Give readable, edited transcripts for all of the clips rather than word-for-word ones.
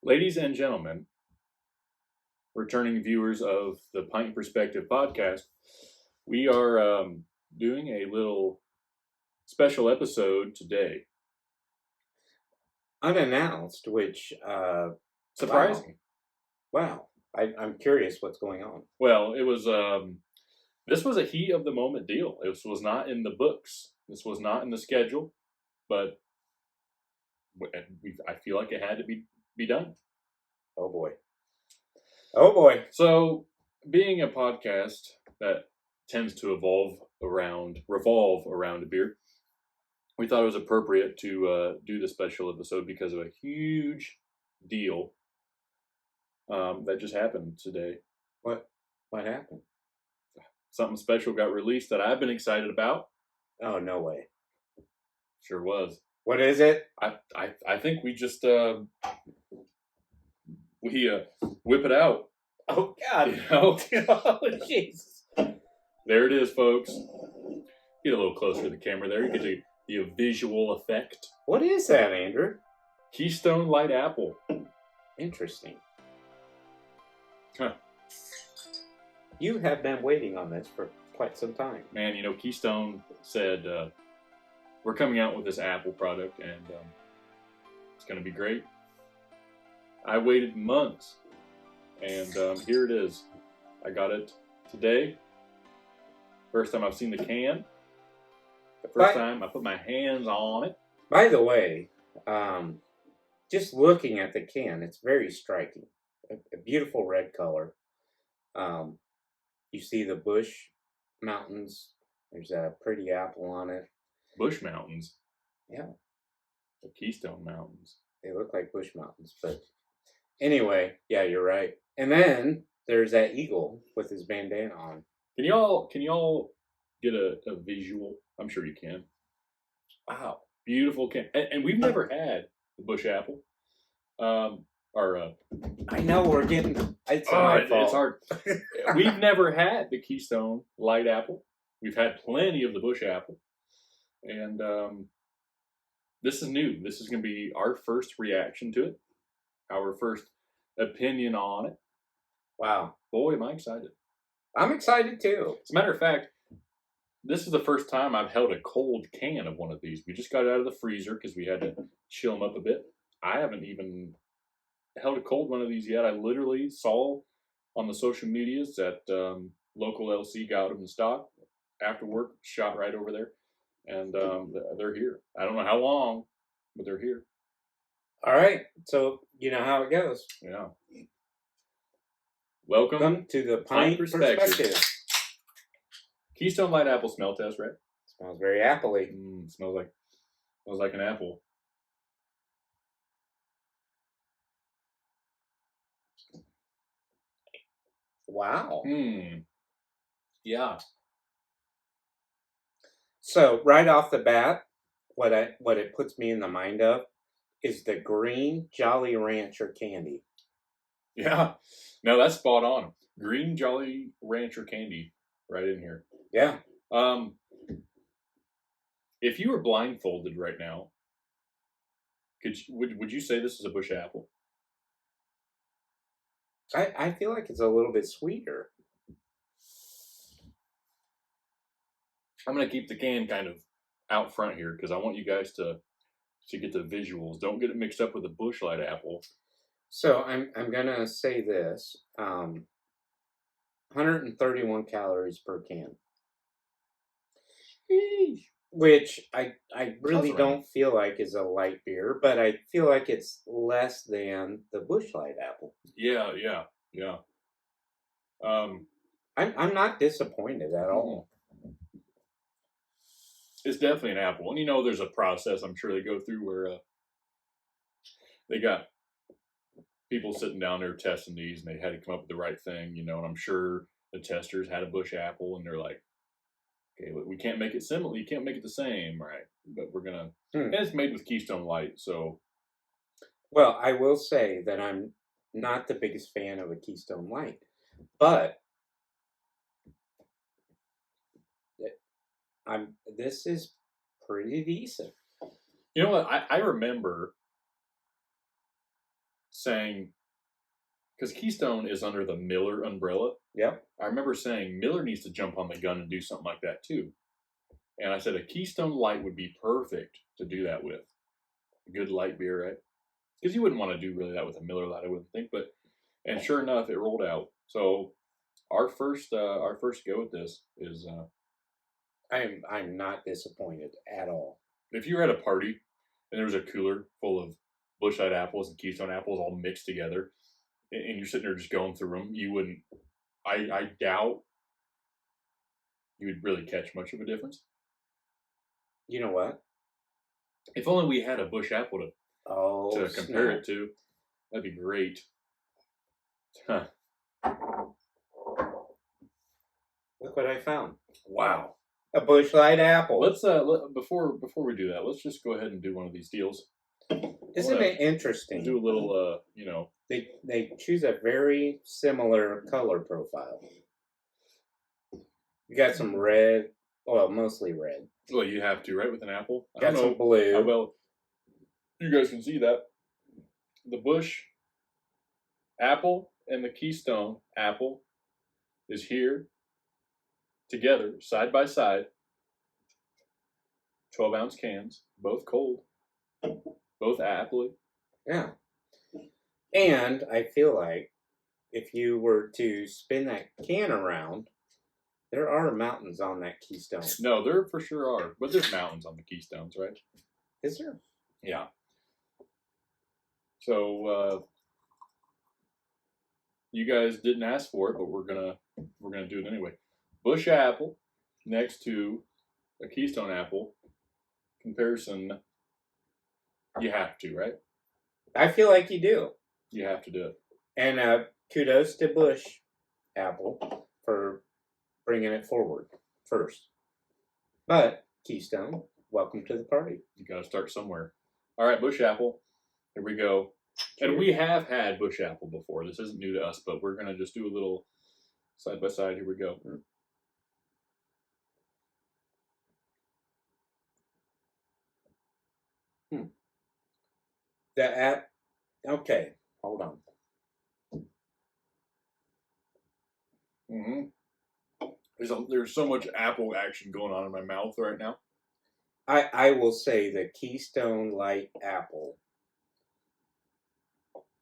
Ladies and gentlemen, returning viewers of the Pint Perspective podcast, we are doing a little special episode today. Unannounced, which Surprising. Wow. I'm curious what's going on. Well, it was this was a heat of the moment deal. This was not in the books. This was not in the schedule, but I feel like it had to be done. Oh boy. Oh boy. So, being a podcast that tends to revolve around a beer, we thought it was appropriate to do the special episode because of a huge deal that just happened today. What happened? Something special got released that I've been excited about. Oh, no way. Sure was. What is it? I think we just whip it out. Oh God. You know? Oh Jesus. There it is, folks. Get a little closer to the camera there. You get the visual effect. What is that, Andrew? Keystone Light Apple. Interesting. Huh. You have been waiting on this for quite some time. Man, Keystone said we're coming out with this Apple product and it's going to be great. I waited months and here it is. I got it today. First time I've seen the can. The first time I put my hands on it. By the way, just looking at the can, it's very striking. A beautiful red color. You see the Bush Mountains. There's a pretty apple on it. Bush Mountains? Yeah. The Keystone Mountains. They look like Bush Mountains, but anyway, yeah, you're right. And then there's that eagle with his bandana on. Can y'all get a visual? I'm sure you can. Wow, beautiful can. And we've never had the Bush Apple. I know we're getting. It's my fault. It's hard. We've never had the Keystone Light Apple. We've had plenty of the Bush Apple, and this is new. This is going to be our first reaction to it, our first opinion on it. Wow, boy, am I excited! I'm excited too. As a matter of fact, this is the first time I've held a cold can of one of these. We just got it out of the freezer because we had to chill them up a bit. I haven't even held a cold one of these yet. I literally saw on the social medias that local LC got them in stock after work, shot right over there, and they're here. I don't know how long, but they're here. All right, so you know how it goes. Yeah. Welcome to the Pint Perspective. Keystone Light Apple smell test, right? Smells very appley. Smells like an apple. Wow. Yeah. So right off the bat, what it puts me in the mind of is the green Jolly Rancher candy. Yeah. No, that's spot on. Green Jolly Rancher candy right in here. Yeah. If you were blindfolded right now, would you say this is a Bush Apple? I feel like it's a little bit sweeter. I'm going to keep the can kind of out front here because I want you guys to get the visuals. Don't get it mixed up with the Bush Light Apple. So I'm going to say this. 131 calories per can. Which I really don't feel like is a light beer, but I feel like it's less than the Bush Light Apple. Yeah. I'm not disappointed at all. It's definitely an apple, and there's a process I'm sure they go through where they got people sitting down there testing these, and they had to come up with the right thing, and I'm sure the testers had a Bush Apple, and they're like, okay, we can't make it similar. You can't make it the same, right? But we're gonna. And it's made with Keystone Light, so. Well, I will say that I'm not the biggest fan of a Keystone Light, but this is pretty decent. You know what? I remember saying, because Keystone is under the Miller umbrella. Yep. I remember saying Miller needs to jump on the gun and do something like that too. And I said a Keystone Light would be perfect to do that with. A good light beer, right? Because you wouldn't want to do really that with a Miller Lite, I wouldn't think. But and sure enough, it rolled out. So our first go at this is. I'm not disappointed at all. If you were at a party and there was a cooler full of Busch Light apples and Keystone apples all mixed together, and you're sitting there just going through them, you wouldn't. I doubt you would really catch much of a difference. You know what? If only we had a Busch apple to compare snap. it to, that'd be great. Huh. Look what I found. Wow. A Busch Light apple. Let's before we do that, let's just go ahead and do one of these deals. Isn't it interesting? Do a little, They choose a very similar color profile. You got some red, well, mostly red. Well, you have to, right, with an apple. Got some blue. How well you guys can see that the Busch apple and the Keystone apple is here together, side by side. 12-ounce cans, both cold, both apple. Yeah. And I feel like if you were to spin that can around, there are mountains on that Keystone. No, there for sure are. But there's mountains on the Keystones, right? Is there? Yeah. So you guys didn't ask for it, but we're gonna do it anyway. Busch apple next to a Keystone apple comparison. You have to, right? I feel like you do. You have to do it. And kudos to Busch Apple for bringing it forward first. But Keystone, welcome to the party. You got to start somewhere. All right, Busch apple. Here we go. Cheers. And we have had Busch apple before. This isn't new to us, but we're gonna just do a little side by side. Here we go. Okay, hold on. There's so much apple action going on in my mouth right now. I will say the Keystone Light Apple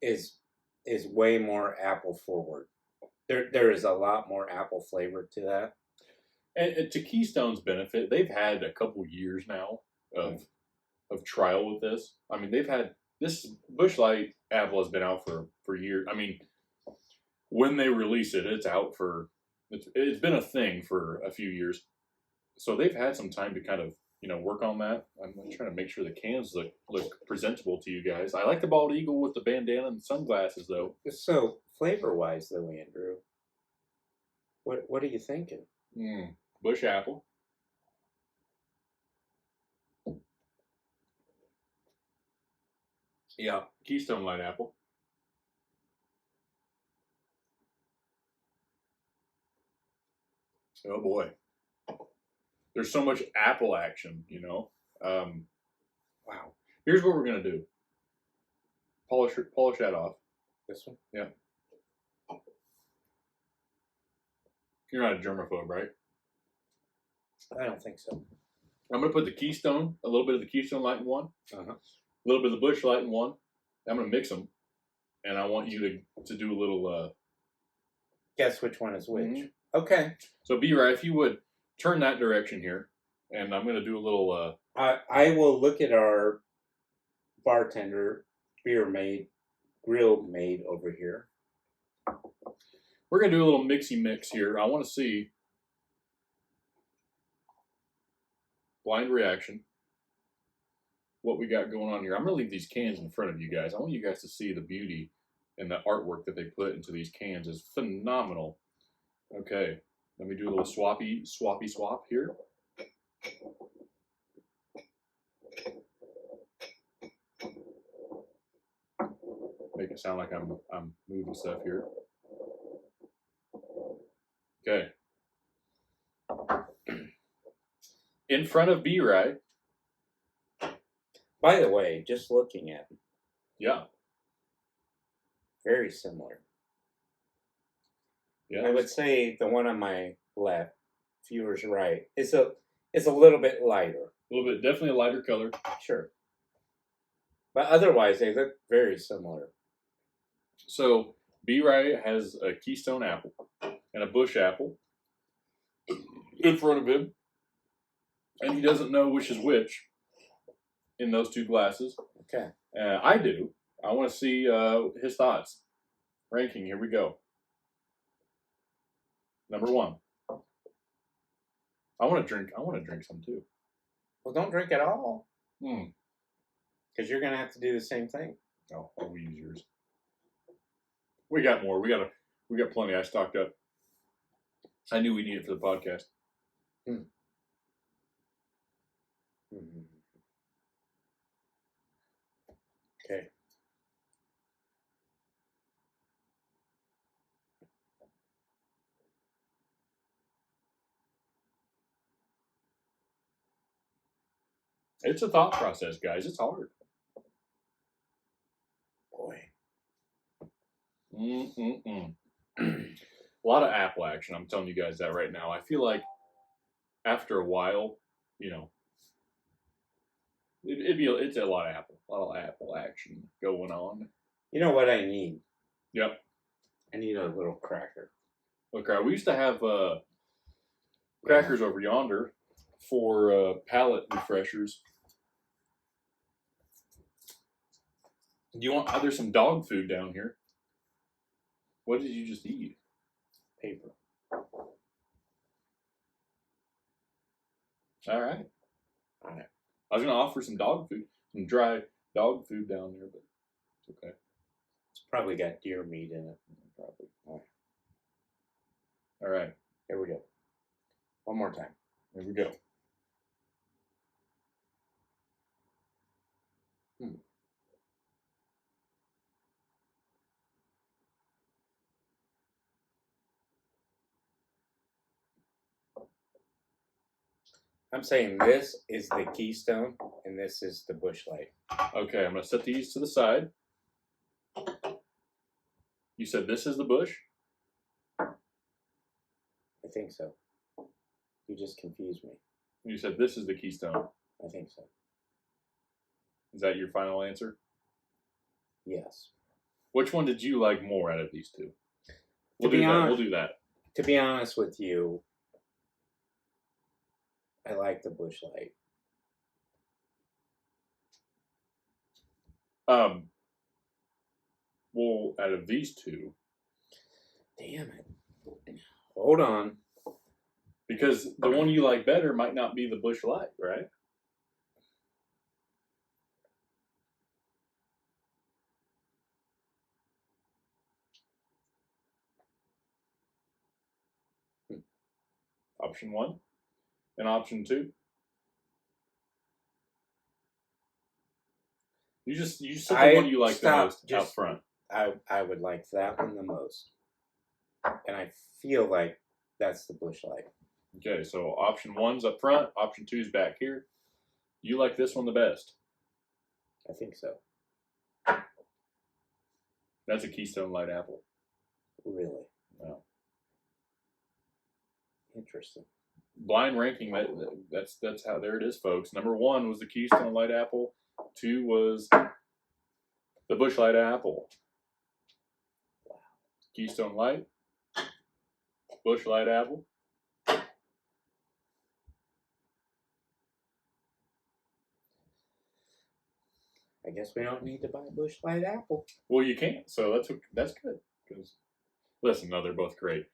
is way more apple forward. There is a lot more apple flavor to that. And to Keystone's benefit, they've had a couple years now of trial with this. I mean, they've had this Busch Light apple has been out for years. I mean, when they release it, it's out for it's been a thing for a few years. So they've had some time to kind of work on that. I'm trying to make sure the cans look presentable to you guys. I like the bald eagle with the bandana and sunglasses though. So flavor wise though, Andrew, what are you thinking? Busch apple. Yeah, Keystone Light Apple. Oh boy, there's so much apple action, Wow. Here's what we're gonna do. Polish that off. This one? Yeah. You're not a germaphobe, right? I don't think so. I'm gonna put the Keystone, a little bit of the Keystone Light in one, a little bit of the Busch Light in one. I'm gonna mix them, and I want you to do a little. Guess which one is which. Okay. So B-Right, if you would turn that direction here, and I'm gonna do a little. I will look at our bartender, grill maid over here. We're gonna do a little mixy mix here. I want to see blind reaction. What we got going on here. I'm gonna leave these cans in front of you guys. I want you guys to see the beauty and the artwork that they put into these cans is phenomenal. Okay, let me do a little swappy swap here. Make it sound like I'm moving stuff here. Okay. In front of B-Right. By the way, just looking at him. Yeah. very similar. Yeah, I would say the one on my left, viewer's right, is a little bit lighter. a little bit, definitely a lighter color. Sure. But otherwise, they look very similar. So B-Ray has a Keystone apple and a Bush apple in front of him, and he doesn't know which is which in those two glasses. Okay. I do. I want to see his thoughts. Ranking. Here we go. Number 1. I want to drink. I want to drink some too. Well, don't drink at all. Hmm. Because you're going to have to do the same thing. Oh, we use yours. We got more. We got plenty. I stocked up. I knew we needed it for the podcast. Mm-hmm. Okay. It's a thought process, guys. It's hard. Boy. A lot of Apple action. I'm telling you guys that right now. I feel like after a while, you know, it's a lot of Apple action going on. You know what I need? Yep. I need a little cracker. Okay, we used to have crackers over yonder for palate refreshers. Do you want? There's some dog food down here. What did you just eat? Paper. All right. All right. I was going to offer some dog food, some dry dog food down there, but it's okay. It's probably got deer meat in it. Probably. All right. Here we go. One more time. Here we go. I'm saying this is the Keystone and this is the Bush Light. Okay, I'm going to set these to the side. You said this is the Bush? I think so. You just confused me. You said this is the Keystone. I think so. Is that your final answer? Yes. Which one did you like more out of these two? We'll do that. To be honest with you, I like the Bush Light. Well, out of these two. Damn it. Hold on. Because the one you like better might not be the Bush Light, right? Option 1 and option 2. You just said the one you like the most out front. I would like that one the most. And I feel like that's the Bush Light. Okay, so option 1's up front, option 2's back here. You like this one the best? I think so. That's a Keystone Light Apple. Really? No. Interesting. Blind ranking, that's how, there it is, folks. Number 1 was the Keystone Light Apple. 2 was the Bush Light Apple. Wow. Keystone Light, Bush Light Apple. I guess we don't need to buy Bush Light Apple. Well, you can't, so that's good. Because listen, no, they're both great.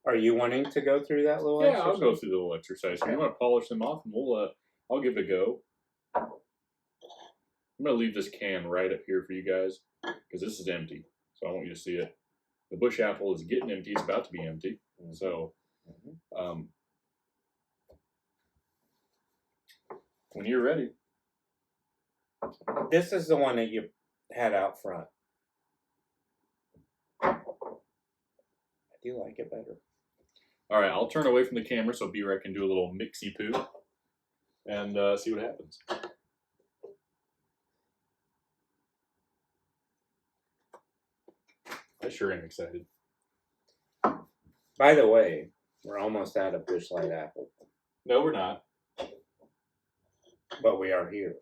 Are you wanting to go through that little exercise? Yeah, I'll go through the little exercise. Okay. You want to polish them off, and I'll give it a go. I'm going to leave this can right up here for you guys, because this is empty, so I want you to see it. The Bush Apple is getting empty. It's about to be empty. So, when you're ready. This is the one that you had out front. I do like it better. All right, I'll turn away from the camera so B-Rec can do a little mixy poo and see what happens. I sure am excited. By the way, we're almost out of Busch Light Apple, No, we're not. but we are here.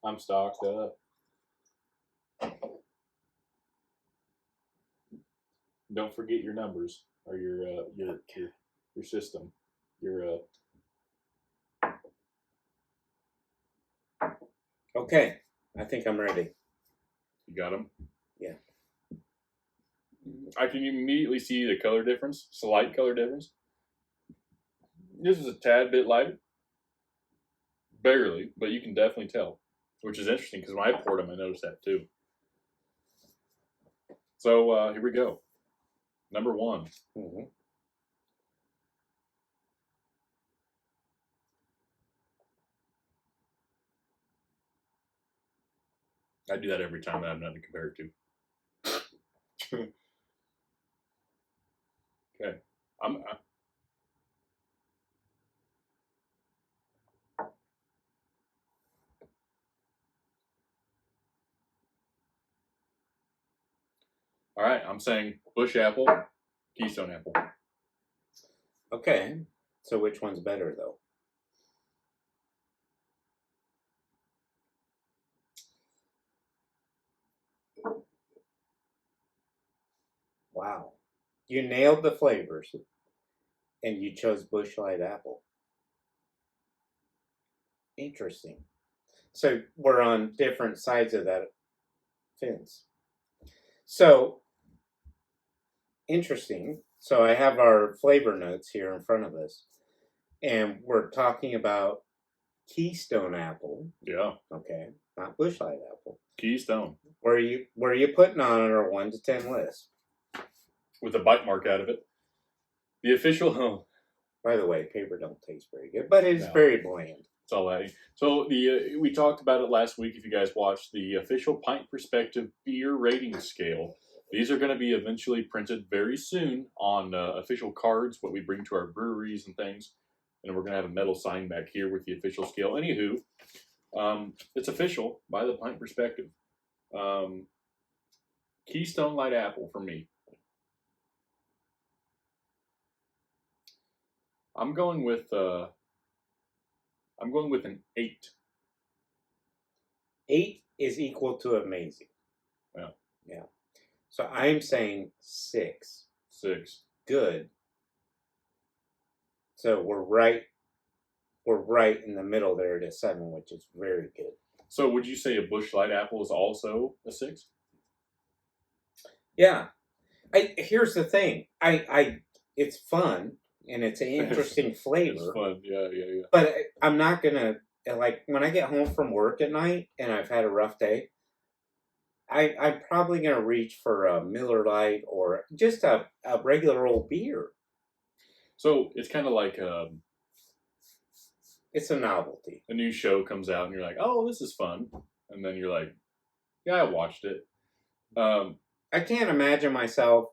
I'm stocked up. Don't forget your numbers or your system. Okay, I think I'm ready. You got them. Yeah. I can immediately see the color difference, slight color difference. This is a tad bit lighter, barely, but you can definitely tell, which is interesting because when I poured them, I noticed that too. So here we go. Number one. Mm-hmm. I do that every time I have nothing to compare it to. Okay. All right. I'm saying Busch Apple, Keystone Apple. Okay, so which one's better though? Wow, you nailed the flavors, and you chose Busch Light Apple. Interesting. So we're on different sides of that fence. So interesting. So I have our flavor notes here in front of us, and we're talking about Keystone Apple. Yeah. Okay, not Busch Light Apple. Keystone. Where are you putting on our 1 to 10 list? With a bite mark out of it. The official. By the way, paper don't taste very good, but it's No. very bland. It's all that. So we talked about it last week. If you guys watched the official Pint Perspective beer rating scale, these are going to be eventually printed very soon on official cards, what we bring to our breweries and things. And we're going to have a metal sign back here with the official scale. Anywho, it's official by the Pint Perspective. Keystone Light Apple for me. I'm going with an 8. 8 is equal to amazing. Yeah. Yeah. So I'm saying 6. 6. Good. So we're right in the middle there at a 7, which is very good. So would you say a Busch Light Apple is also a 6? Yeah. Here's the thing. It's fun and it's an interesting flavor. It's fun. Yeah. But I'm not gonna, like, when I get home from work at night and I've had a rough day, I'm probably gonna reach for a Miller Lite or just a regular old beer. So it's kind of like It's a novelty. a new show comes out and you're like, oh, this is fun. And then you're like, yeah, I watched it. I can't imagine myself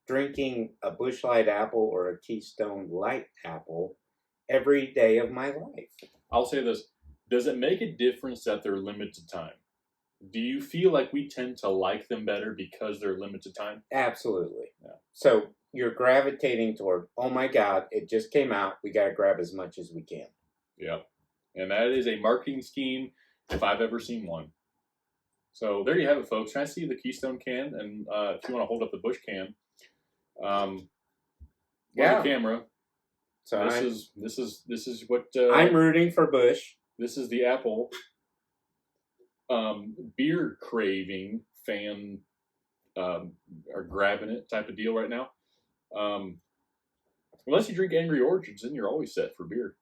drinking a Busch Light Apple or a Keystone Light Apple every day of my life. I'll say this. Does it make a difference that they're limited time? Do you feel like we tend to like them better because they're limited time? Absolutely. Yeah. So you're gravitating toward, oh my God, it just came out. We got to grab as much as we can. Yeah. And that is a marketing scheme if I've ever seen one. So there you have it, folks. Can I see the Keystone can? And if you want to hold up the Busch can, Yeah. the camera. So this is what I'm rooting for Busch. This is the Apple beer craving fan are grabbing it type of deal right now. Unless you drink Angry Orchards, then you're always set for beer.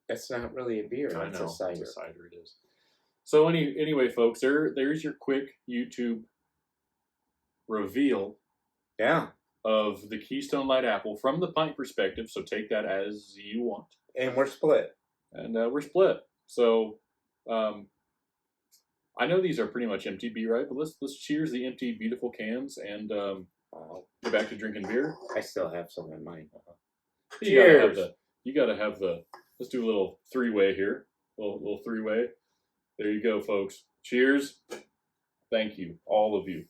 That's not really a beer. It's a cider. It's a cider. It is. So anyway, folks, there's your quick YouTube reveal. Yeah. Of the Keystone Light Apple from the pint perspective. So take that as you want. And we're split. And we're split. So I know these are pretty much empty, right? But let's cheers the empty, beautiful cans and get back to drinking beer. I still have some in mine. Cheers. You gotta have the. Let's do a little 3-way here. Little 3-way. There you go, folks. Cheers. Thank you, all of you.